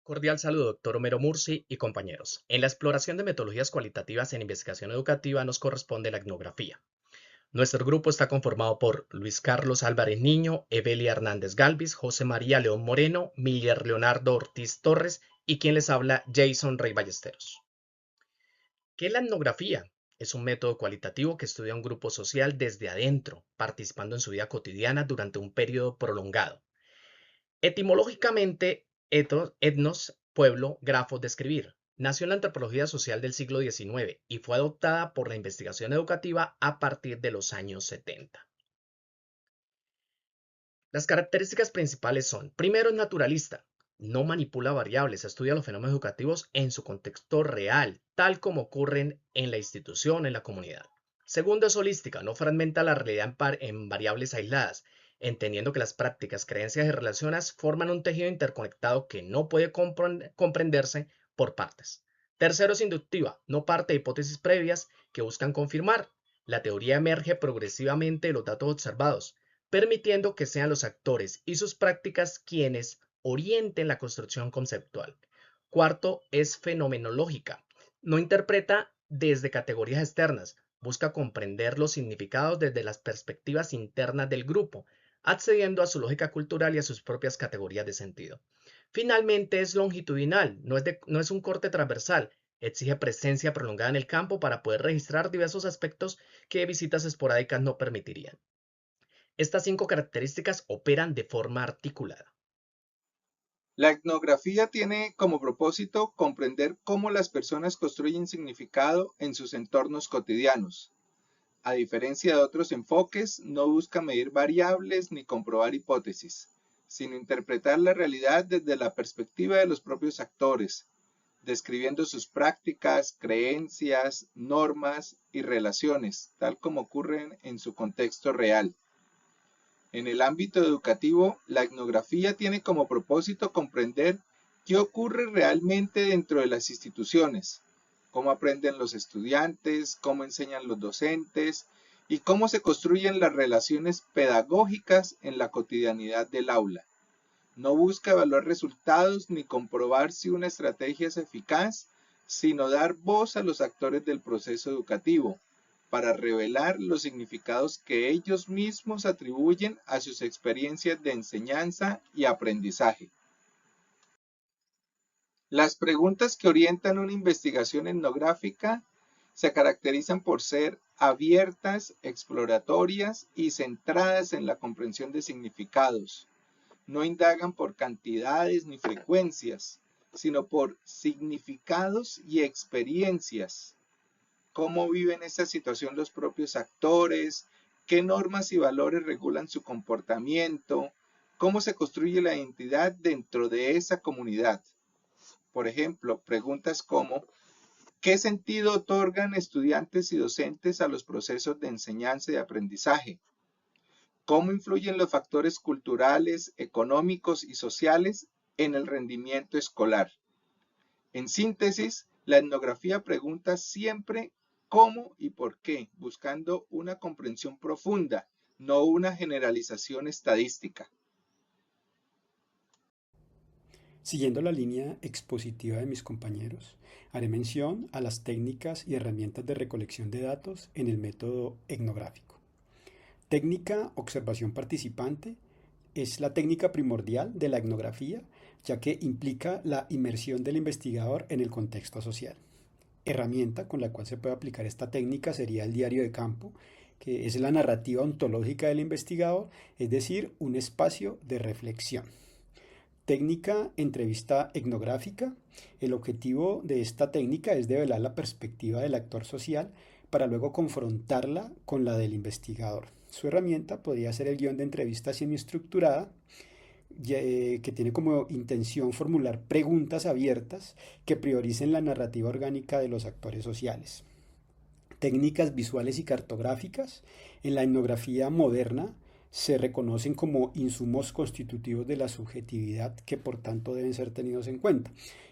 Cordial saludo, doctor Homero Murci y compañeros. En la exploración de metodologías cualitativas en investigación educativa nos corresponde la etnografía. Nuestro grupo está conformado por Luis Carlos Álvarez Niño, Evelia Hernández Galvis, José María León Moreno, Miller Leonardo Ortiz Torres y quien les habla, Jason Rey Ballesteros. ¿Qué es la etnografía? Es un método cualitativo que estudia a un grupo social desde adentro, participando en su vida cotidiana durante un periodo prolongado. Etimológicamente, etnos, pueblo, grafo, describir. Nació en la antropología social del siglo XIX y fue adoptada por la investigación educativa a partir de los años 70. Las características principales son, primero, es naturalista, no manipula variables, estudia los fenómenos educativos en su contexto real, tal como ocurren en la institución, en la comunidad. Segundo, es holística, no fragmenta la realidad en variables aisladas, entendiendo que las prácticas, creencias y relaciones forman un tejido interconectado que no puede comprenderse por partes. Tercero, es inductiva, no parte de hipótesis previas que buscan confirmar. La teoría emerge progresivamente de los datos observados, permitiendo que sean los actores y sus prácticas quienes orienten la construcción conceptual. Cuarto, es fenomenológica. No interpreta desde categorías externas, busca comprender los significados desde las perspectivas internas del grupo, accediendo a su lógica cultural y a sus propias categorías de sentido. Finalmente, es longitudinal, no es un corte transversal, exige presencia prolongada en el campo para poder registrar diversos aspectos que visitas esporádicas no permitirían. Estas 5 características operan de forma articulada. La etnografía tiene como propósito comprender cómo las personas construyen significado en sus entornos cotidianos. A diferencia de otros enfoques, no busca medir variables ni comprobar hipótesis, sino interpretar la realidad desde la perspectiva de los propios actores, describiendo sus prácticas, creencias, normas y relaciones, tal como ocurren en su contexto real. En el ámbito educativo, la etnografía tiene como propósito comprender qué ocurre realmente dentro de las instituciones, cómo aprenden los estudiantes, cómo enseñan los docentes y cómo se construyen las relaciones pedagógicas en la cotidianidad del aula. No busca evaluar resultados ni comprobar si una estrategia es eficaz, sino dar voz a los actores del proceso educativo, para revelar los significados que ellos mismos atribuyen a sus experiencias de enseñanza y aprendizaje. Las preguntas que orientan una investigación etnográfica se caracterizan por ser abiertas, exploratorias y centradas en la comprensión de significados. No indagan por cantidades ni frecuencias, sino por significados y experiencias. Cómo viven esta situación los propios actores, qué normas y valores regulan su comportamiento, cómo se construye la identidad dentro de esa comunidad. Por ejemplo, preguntas como ¿qué sentido otorgan estudiantes y docentes a los procesos de enseñanza y aprendizaje? ¿Cómo influyen los factores culturales, económicos y sociales en el rendimiento escolar? En síntesis, la etnografía pregunta siempre cómo y por qué, buscando una comprensión profunda, no una generalización estadística. Siguiendo la línea expositiva de mis compañeros, haré mención a las técnicas y herramientas de recolección de datos en el método etnográfico. Técnica observación participante es la técnica primordial de la etnografía, ya que implica la inmersión del investigador en el contexto social. Herramienta con la cual se puede aplicar esta técnica sería el diario de campo, que es la narrativa ontológica del investigador, es decir, un espacio de reflexión. Técnica entrevista etnográfica. El objetivo de esta técnica es develar la perspectiva del actor social para luego confrontarla con la del investigador. Su herramienta podría ser el guión de entrevista semiestructurada, que tiene como intención formular preguntas abiertas que prioricen la narrativa orgánica de los actores sociales. Técnicas visuales y cartográficas. En la etnografía moderna se reconocen como insumos constitutivos de la subjetividad que por tanto deben ser tenidos en cuenta.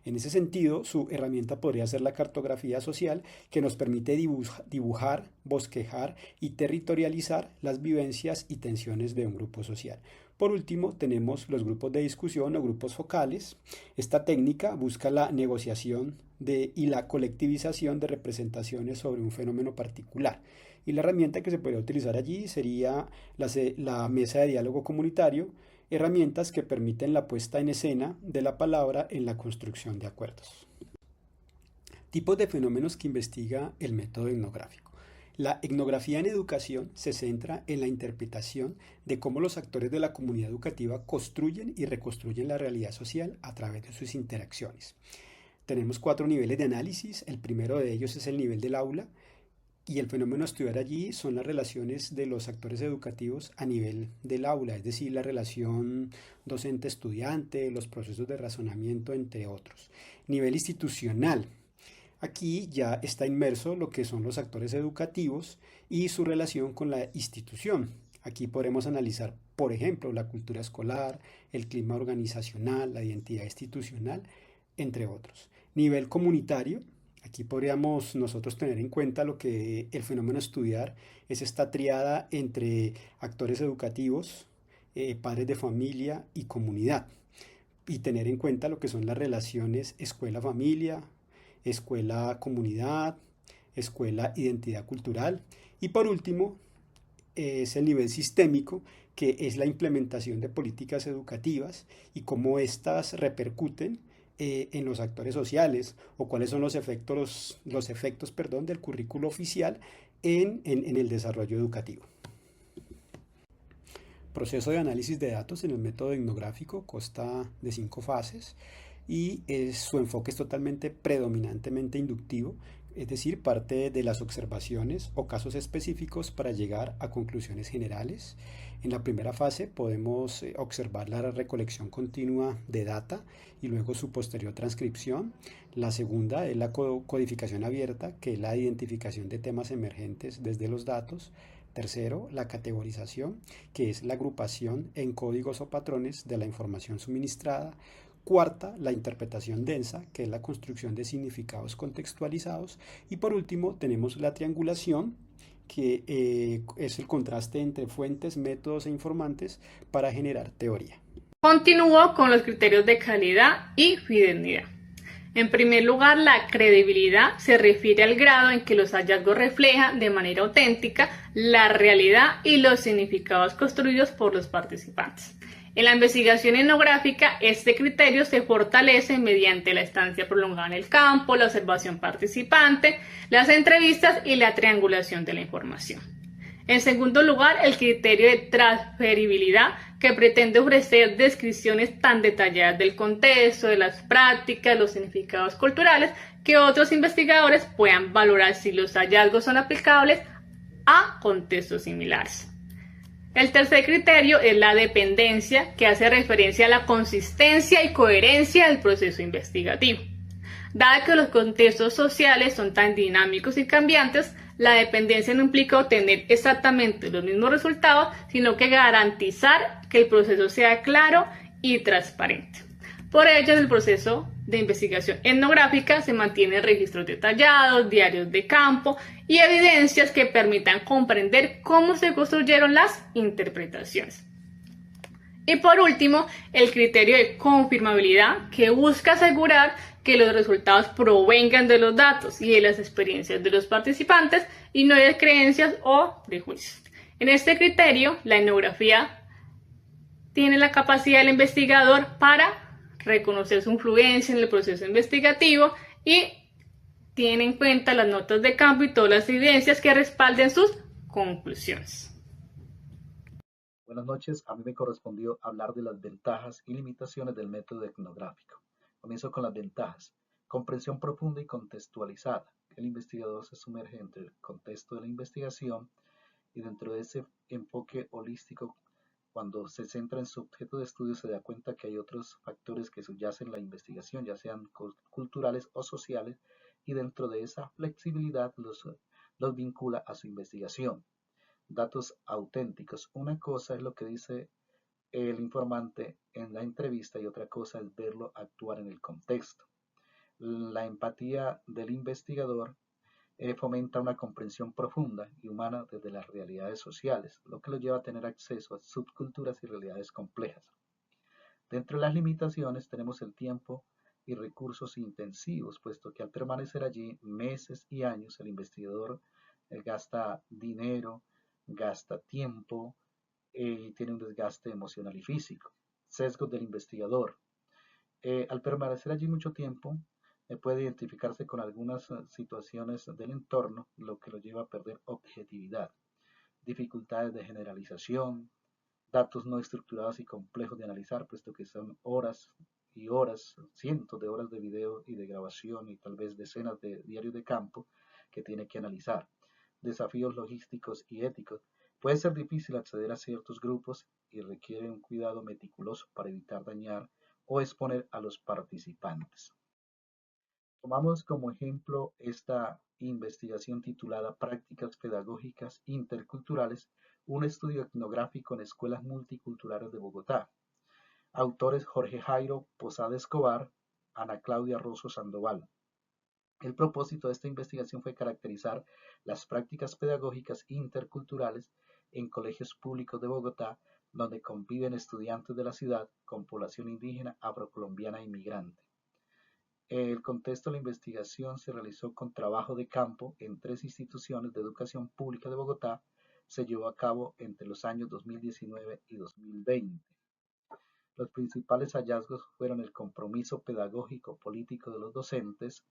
En ese sentido, su herramienta podría ser la cartografía social, que nos permite dibujar, bosquejar y territorializar las vivencias y tensiones de un grupo social. Por último, tenemos los grupos de discusión o grupos focales. Esta técnica busca la negociación y la colectivización de representaciones sobre un fenómeno particular. Y la herramienta que se podría utilizar allí sería la mesa de diálogo comunitario, herramientas que permiten la puesta en escena de la palabra en la construcción de acuerdos. Tipos de fenómenos que investiga el método etnográfico. La etnografía en educación se centra en la interpretación de cómo los actores de la comunidad educativa construyen y reconstruyen la realidad social a través de sus interacciones. Tenemos 4 niveles de análisis. El primero de ellos es el nivel del aula, y el fenómeno a estudiar allí son las relaciones de los actores educativos a nivel del aula, es decir, la relación docente-estudiante, los procesos de razonamiento, entre otros. Nivel institucional. Aquí ya está inmerso lo que son los actores educativos y su relación con la institución. Aquí podremos analizar, por ejemplo, la cultura escolar, el clima organizacional, la identidad institucional, entre otros. Nivel comunitario. Aquí podríamos nosotros tener en cuenta lo que el fenómeno a estudiar es esta tríada entre actores educativos, padres de familia y comunidad. Y tener en cuenta lo que son las relaciones escuela-familia, escuela-comunidad, escuela-identidad cultural. Y por último, es el nivel sistémico, que es la implementación de políticas educativas y cómo éstas repercuten en los actores sociales, o cuáles son los efectos del currículo oficial en el desarrollo educativo. Proceso de análisis de datos en el método etnográfico consta de 5 fases y su enfoque es totalmente predominantemente inductivo, es decir, parte de las observaciones o casos específicos para llegar a conclusiones generales. En la primera fase podemos observar la recolección continua de data y luego su posterior transcripción. La segunda es la codificación abierta, que es la identificación de temas emergentes desde los datos. Tercero, la categorización, que es la agrupación en códigos o patrones de la información suministrada. Cuarta, la interpretación densa, que es la construcción de significados contextualizados. Y por último, tenemos la triangulación, que es el contraste entre fuentes, métodos e informantes para generar teoría. Continúo con los criterios de calidad y fidelidad. En primer lugar, la credibilidad se refiere al grado en que los hallazgos reflejan de manera auténtica la realidad y los significados construidos por los participantes. En la investigación etnográfica, este criterio se fortalece mediante la estancia prolongada en el campo, la observación participante, las entrevistas y la triangulación de la información. En segundo lugar, el criterio de transferibilidad, que pretende ofrecer descripciones tan detalladas del contexto, de las prácticas, los significados culturales, que otros investigadores puedan valorar si los hallazgos son aplicables a contextos similares. El tercer criterio es la dependencia, que hace referencia a la consistencia y coherencia del proceso investigativo. Dado que los contextos sociales son tan dinámicos y cambiantes, la dependencia no implica obtener exactamente los mismos resultados, sino que garantizar que el proceso sea claro y transparente. Por ello, en el proceso de investigación etnográfica se mantienen registros detallados, diarios de campo y evidencias que permitan comprender cómo se construyeron las interpretaciones. Y por último, el criterio de confirmabilidad, que busca asegurar que los resultados provengan de los datos y de las experiencias de los participantes y no de creencias o prejuicios. En este criterio, la etnografía tiene la capacidad del investigador para reconocer su influencia en el proceso investigativo y tiene en cuenta las notas de campo y todas las evidencias que respalden sus conclusiones. Buenas noches, a mí me correspondió hablar de las ventajas y limitaciones del método etnográfico. Comienzo con las ventajas. Comprensión profunda y contextualizada. El investigador se sumerge entre el contexto de la investigación y dentro de ese enfoque holístico, cuando se centra en su objeto de estudio, se da cuenta que hay otros factores que subyacen la investigación, ya sean culturales o sociales, y dentro de esa flexibilidad los vincula a su investigación. Datos auténticos. Una cosa es lo que dice el informante en la entrevista y otra cosa es verlo actuar en el contexto. La empatía del investigador fomenta una comprensión profunda y humana desde las realidades sociales, lo que lo lleva a tener acceso a subculturas y realidades complejas. Dentro de las limitaciones tenemos el tiempo y recursos intensivos, puesto que al permanecer allí meses y años, el investigador gasta dinero, gasta tiempo y tiene un desgaste emocional y físico. Sesgos del investigador. Al permanecer allí mucho tiempo, puede identificarse con algunas situaciones del entorno, lo que lo lleva a perder objetividad, dificultades de generalización, datos no estructurados y complejos de analizar, puesto que son horas y horas, cientos de horas de video y de grabación y tal vez decenas de diarios de campo que tiene que analizar. Desafíos logísticos y éticos. Puede ser difícil acceder a ciertos grupos y requiere un cuidado meticuloso para evitar dañar o exponer a los participantes. Tomamos como ejemplo esta investigación titulada Prácticas Pedagógicas Interculturales, un estudio etnográfico en escuelas multiculturales de Bogotá. Autores Jorge Jairo Posada Escobar, Ana Claudia Rosso Sandoval. El propósito de esta investigación fue caracterizar las prácticas pedagógicas interculturales en colegios públicos de Bogotá, donde conviven estudiantes de la ciudad con población indígena, afrocolombiana e inmigrante. El contexto de la investigación se realizó con trabajo de campo en 3 instituciones de educación pública de Bogotá. Se llevó a cabo entre los años 2019 y 2020. Los principales hallazgos fueron el compromiso pedagógico político de los docentes,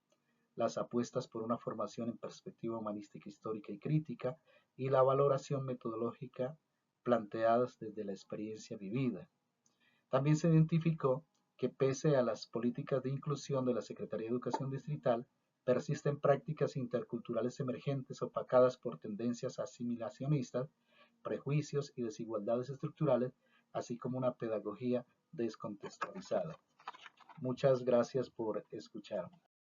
las apuestas por una formación en perspectiva humanística, histórica y crítica, y la valoración metodológica planteadas desde la experiencia vivida. También se identificó que pese a las políticas de inclusión de la Secretaría de Educación Distrital, persisten prácticas interculturales emergentes opacadas por tendencias asimilacionistas, prejuicios y desigualdades estructurales, así como una pedagogía descontextualizada. Muchas gracias por escucharme.